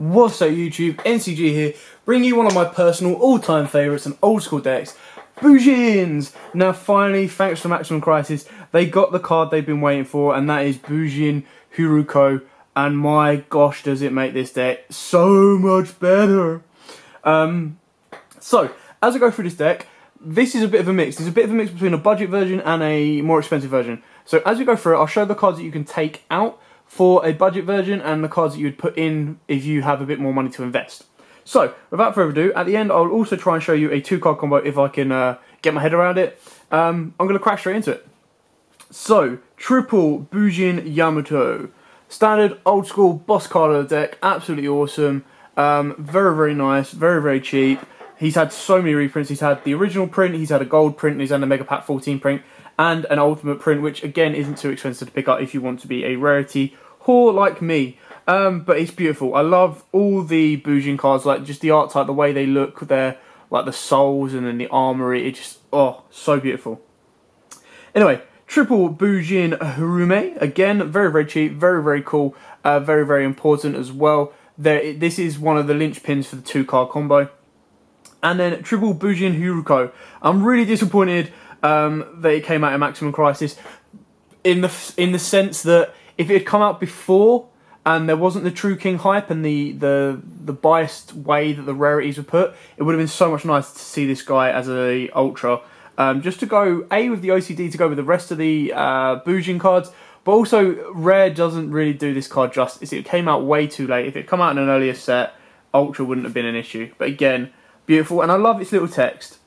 What's up YouTube, NCG here, bringing you one of my personal all-time favourites and old school decks, Bujins! Now finally, thanks to Maximum Crisis, they got the card they've been waiting for, and that is Bujin Hyruko, and my gosh does it make this deck so much better! So, as I go through this deck, this is a bit of a mix. There's a bit of a mix between a budget version and a more expensive version. So as we go through it, I'll show the cards that you can take out for a budget version and the cards that you would put in if you have a bit more money to invest. So, without further ado, at the end I'll also try and show you a 2-card combo if I can get my head around it. I'm going to crash straight into it. So, triple Bujin Yamato. Standard, old school, boss card of the deck, absolutely awesome. Very, very nice, very, very cheap. He's had so many reprints. He's had the original print, he's had a gold print, and he's had a Mega Pack 14 print, and an ultimate print, which again isn't too expensive to pick up if you want to be a rarity whore like me. But it's beautiful. I love all the Bujin cards, like just the art type, the way they look, their like the souls and then the armory. It just, oh, so beautiful. Anyway, triple Bujin Hyrume. Again, very, very cheap, very, very cool, very, very important as well. This is one of the linchpins for the 2-card combo. And then triple Bujin Hyruko. I'm really disappointed that it came out in Maximum Crisis, in the sense that if it had come out before and there wasn't the True King hype and the biased way that the rarities were put, it would have been so much nicer to see this guy as a ultra. Just to go A with the OCD, to go with the rest of the Bujin cards, but also rare doesn't really do this card justice. It came out way too late. If it had come out in an earlier set, ultra wouldn't have been an issue. But again, beautiful, and I love its little text.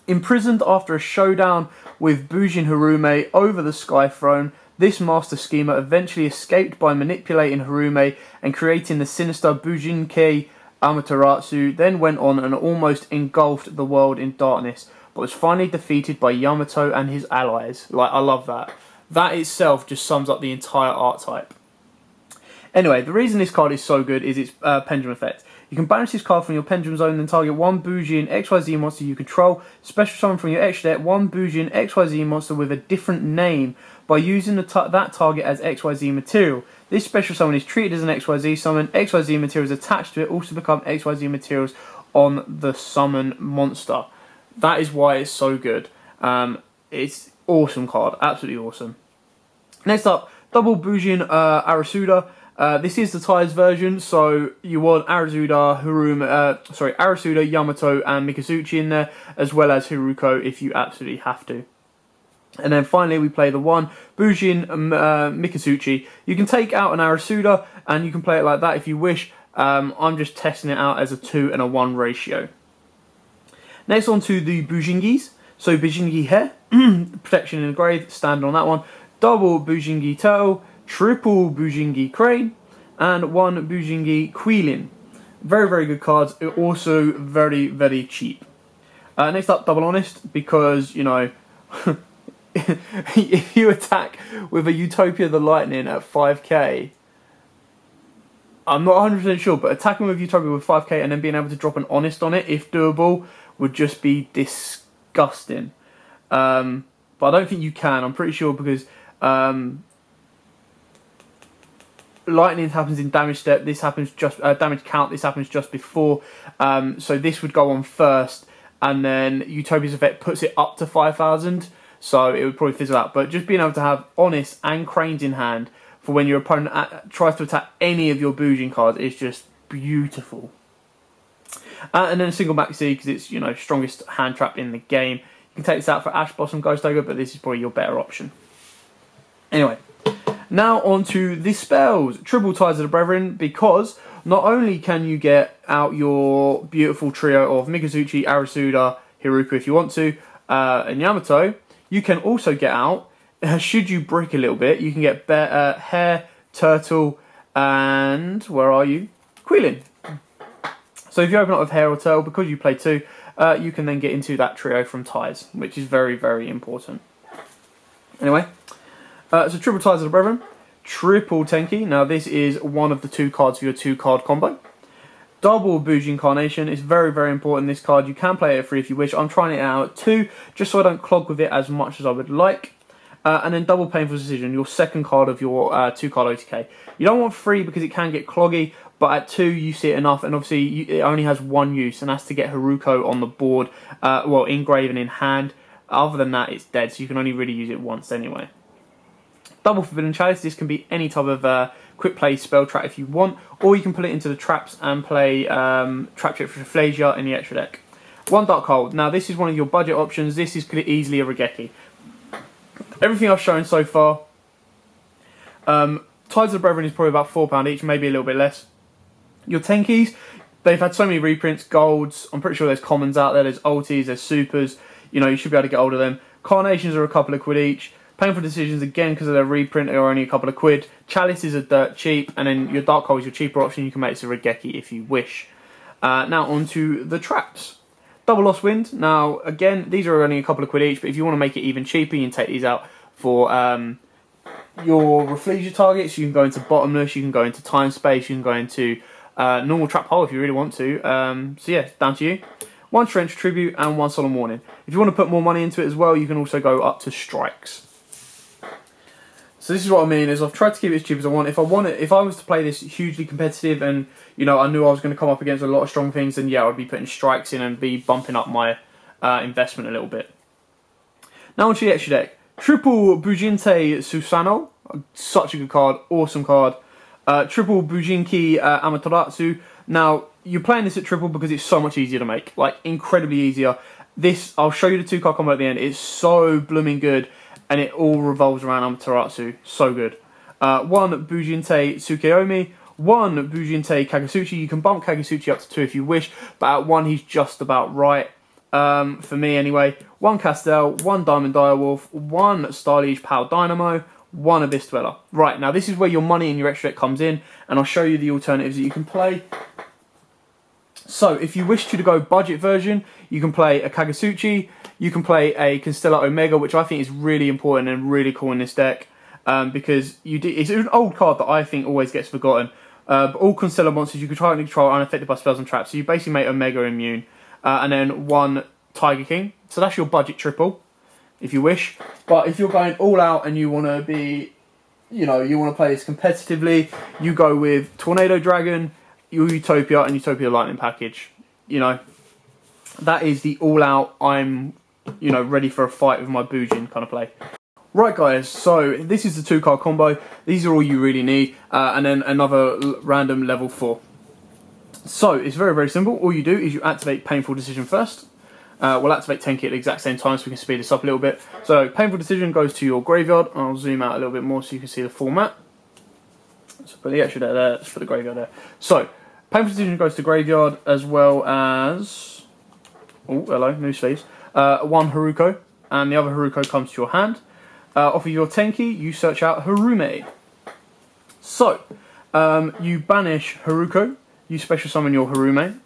Imprisoned after a showdown with Bujin Hyrume over the Sky Throne, this master schemer eventually escaped by manipulating Hyrume and creating the sinister Bujinkei Amaterasu, then went on and almost engulfed the world in darkness, but was finally defeated by Yamato and his allies. Like, I love that. That itself just sums up the entire archetype. Anyway, the reason this card is so good is its pendulum effect. You can banish this card from your Pendulum Zone and target one Bujin XYZ monster you control. Special summon from your extra deck one Bujin XYZ monster with a different name by using that target as XYZ material. This special summon is treated as an XYZ summon. XYZ materials attached to it also become XYZ materials on the summon monster. That is why it's so good. It's awesome card, absolutely awesome. Next up, double Bujin Arasuda. This is the Ties version, so you want Arasuda, Arasuda, Yamato, and Mikazuchi in there, as well as Hyruko if you absolutely have to. And then finally we play the one Bujin Mikazuchi. You can take out an Arasuda and you can play it like that if you wish. I'm just testing it out as a 2 and a 1 ratio. Next on to the Bujingis. So Bujingi Hair, Protection in the Grave, stand on that one. Double Bujingi Turtle, triple Bujingi Crane, and one Bujingi Quilin. Very, very good cards. Also very, very cheap. Next up, Double Honest, because, you know, if you attack with a Utopia the Lightning at 5k, I'm not 100% sure, but attacking with Utopia with 5k and then being able to drop an Honest on it, if doable, would just be disgusting. But I don't think you can. I'm pretty sure because Lightning happens in damage step. This happens just damage count. This happens just before. So this would go on first, and then Utopia's effect puts it up to 5,000. So it would probably fizzle out. But just being able to have Honest and Cranes in hand for when your opponent tries to attack any of your Bujin cards is just beautiful. And then a single maxi because it's, you know, strongest hand trap in the game. You can take this out for Ash Blossom Ghost Ogre, but this is probably your better option. Anyway, now on to the spells. Triple Ties of the Brethren, because not only can you get out your beautiful trio of Mikazuchi, Arasuda, Hyruko if you want to, and Yamato, you can also get out, should you brick a little bit, you can get Hare, Turtle, and, where are you? Quilin. So if you open up with Hare or Turtle, because you play 2, you can then get into that trio from Ties, which is very, very important. Anyway, so triple Ties of the Brethren, triple Tenki. Now this is one of the 2 cards for your 2-card combo. Double Bujin Carnation is very, very important, this card. You can play it at 3 if you wish. I'm trying it out at 2, just so I don't clog with it as much as I would like. And then double Painful Decision, your second card of your 2-card OTK. You don't want 3 because it can get cloggy, but at 2 you see it enough, and obviously it only has one use, and that's to get Haruko on the board, well, engraven in hand. Other than that, it's dead, so you can only really use it once anyway. Double Forbidden Chalice, this can be any type of quick play spell trap if you want, or you can put it into the traps and play Trap Chip for Flasia in the extra deck. 1 Dark Hold, now this is one of your budget options. This is easily a Regeki. Everything I've shown so far, Tides of the Brethren is probably about £4 each, maybe a little bit less. Your Tenkis, they've had so many reprints, golds, I'm pretty sure there's commons out there, there's ultis, there's supers, you know, you should be able to get hold of them. Carnations are a couple of quid each. Painful Decisions, again, because of their reprint, are only a couple of quid. Chalices are dirt cheap, and then your Dark Hole is your cheaper option. You can make it a Regeki if you wish. Now on to the traps. Double Lost Wind. Now, again, these are only a couple of quid each, but if you want to make it even cheaper, you can take these out for your Rafflesia targets. You can go into Bottomless, you can go into Time Space, you can go into normal Trap Hole if you really want to. So yeah, down to you. 1 Trench Tribute and 1 Solemn Warning. If you want to put more money into it as well, you can also go up to Strikes. So this is what I mean, is I've tried to keep it as cheap as I want. If I was to play this hugely competitive and, you know, I knew I was going to come up against a lot of strong things, then yeah, I'd be putting strikes in and be bumping up my investment a little bit. Now onto the extra deck. Triple Bujinte Susanoo. Such a good card, awesome card. Triple Bujinki Amaterasu. Now, you're playing this at triple because it's so much easier to make. Like, incredibly easier. This, I'll show you the 2-card combo at the end. It's so blooming good. And it all revolves around Amaterasu. So good. 1 Bujinte Tsukeyomi, 1 Bujinte Kagasuchi. You can bump Kagasuchi up to 2 if you wish, but at 1 he's just about right. For me anyway. 1 Castel, 1 Diamond Direwolf, 1 Starliege Power Dynamo, 1 Abyss Dweller. Right, now this is where your money in your extra deck comes in, and I'll show you the alternatives that you can play. So, if you wish to go budget version, you can play a Kagasuchi, you can play a Constellar Omega, which I think is really important and really cool in this deck, because it's an old card that I think always gets forgotten. But all Constellar monsters you can try and control are unaffected by spells and traps, so you basically make Omega immune. And then 1 Tiger King, so that's your budget triple, if you wish. But if you're going all out and you want to be, you know, you want to play this competitively, you go with Tornado Dragon, Utopia, and Utopia Lightning package. You know, that is the all-out, I'm, you know, ready for a fight with my Bujin kind of play. Right guys, so this is the 2-card combo. These are all you really need, and then another random level 4. So, it's very, very simple. All you do is you activate Painful Decision first. We'll activate Tenki at the exact same time so we can speed this up a little bit. So, Painful Decision goes to your graveyard. I'll zoom out a little bit more so you can see the format. So, put the extra deck there, let's put the graveyard there. So, Painful Decision goes to graveyard as well as... Oh, hello, new sleeves. 1 Haruko, and the other Haruko comes to your hand. Off of your Tenki, you search out Harume. So, you banish Haruko, you special summon your Harume.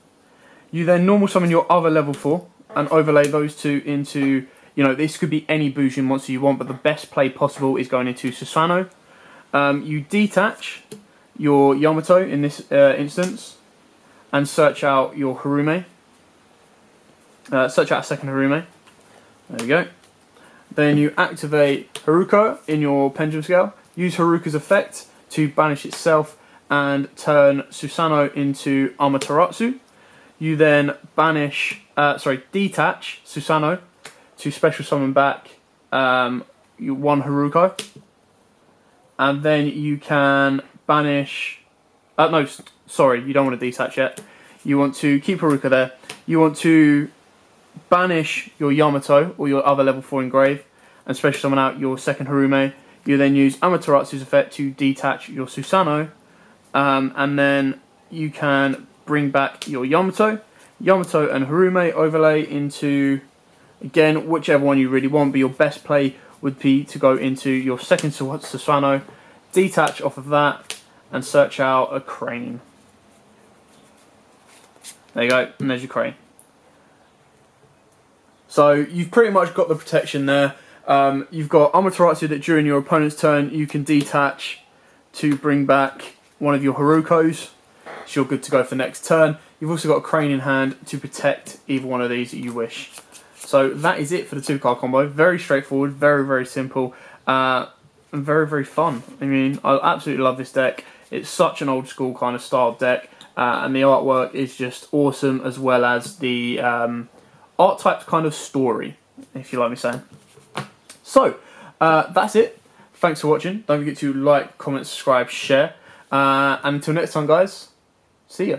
You then normal summon your other level 4 and overlay those 2 into, you know, this could be any Bujin monster you want, but the best play possible is going into Susanoo. You detach your Yamato in this instance and search out your Harume. Search out a second Harume. There we go. Then you activate Haruka in your Pendulum Scale. Use Haruka's effect to banish itself and turn Susanoo into Amaterasu. You then detach Susanoo to special summon back one Haruka. And then you can banish... no, sorry, you don't want to detach yet. You want to keep Haruka there. You want to banish your Yamato or your other level 4 engrave and special summon out your second Harume. You then use Amaterasu's effect to detach your Susanoo. And then you can bring back your Yamato and Harume overlay into, again, whichever one you really want, but your best play would be to go into your second Susanoo, detach off of that, and search out a Crane. There you go, and there's your Crane. So you've pretty much got the protection there. You've got Amaterasu that during your opponent's turn you can detach to bring back one of your Harukos, so you're good to go for next turn. You've also got a Crane in hand to protect either one of these that you wish. So that is it for the 2-card combo. Very straightforward, very, very simple, and very, very fun. I mean, I absolutely love this deck. It's such an old school kind of style deck, and the artwork is just awesome, as well as the art type's kind of story, if you like me saying. So, that's it. Thanks for watching. Don't forget to like, comment, subscribe, share. And until next time, guys, see ya.